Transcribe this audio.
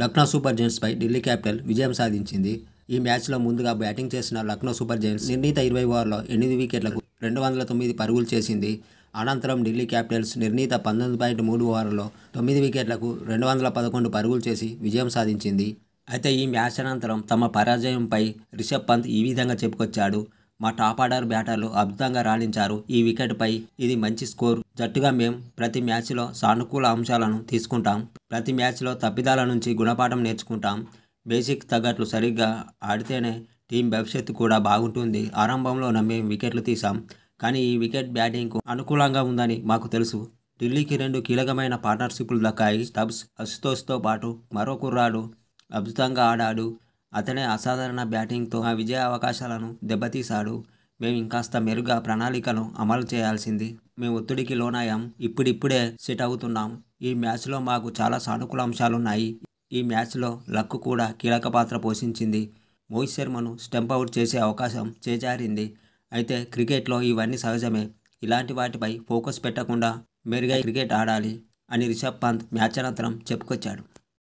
Lucknow super జెయింట్స్పై Delhi capital విజయం సాధించింది. ఈ మ్యాచ్లో ముందుగా బ్యాటింగ్ చేసిన లక్నో సూపర్ జెయింట్స్ నిర్ణీత 20 ఓవర్లలో 8 వికెట్లకు 209 పరుగులు చేసింది. అనంతరం ఢిల్లీ క్యాపిటల్స్ నిర్ణీత 19.3 ఓవర్లలో 9 వికెట్లకు 211 పరుగులు చేసి విజయం సాధించింది. అయితే ఈ మ్యాచ్ అనంతరం తమ పరాజయంపై రిషబ్ పంత్ ఈ విధంగా చెప్పుకొచ్చాడు. మా టాప్ ఆర్డర్ బ్యాటర్లు అద్భుతంగా రాణించారు. ఈ వికెట్పై ఇది మంచి స్కోర్. జట్టుగా మేం ప్రతి మ్యాచ్లో సానుకూల అంశాలను తీసుకుంటాం. ప్రతి మ్యాచ్లో తప్పిదాల నుంచి గుణపాఠం నేర్చుకుంటాం. బేసిక్ తగ్గట్లు సరిగ్గా ఆడితేనే టీం భవిష్యత్తు కూడా బాగుంటుంది. ఆరంభంలో మేం వికెట్లు తీసాం, కానీ ఈ వికెట్ బ్యాటింగ్కు అనుకూలంగా ఉందని మాకు తెలుసు. ఢిల్లీకి 2 కీలకమైన పార్ట్నర్షిప్లు దక్కాయి. స్టబ్స్, అశుతోష్తో పాటు మరో కుర్రాడు అద్భుతంగా ఆడాడు. అతనే అసాధారణ బ్యాటింగ్తో ఆ విజయ అవకాశాలను దెబ్బతీశాడు. మేము ఇంకాస్త మెరుగ్గా ప్రణాళికను అమలు చేయాల్సింది. మేము ఒత్తిడికి లోనయ్యాం. ఇప్పుడిప్పుడే సెట్ అవుతున్నాం. ఈ మ్యాచ్లో మాకు చాలా సానుకూల అంశాలున్నాయి. ఈ మ్యాచ్లో లక్ కూడా కీలక పాత్ర పోషించింది. మోహిత్ శర్మను స్టంప్ అవుట్ చేసే అవకాశం చేజారింది. అయితే క్రికెట్లో ఇవన్నీ సహజమే. ఇలాంటి వాటిపై ఫోకస్ పెట్టకుండా మెరుగై క్రికెట్ ఆడాలి అని రిషబ్ పంత్ మ్యాచ్ అనంతరం చెప్పుకొచ్చాడు.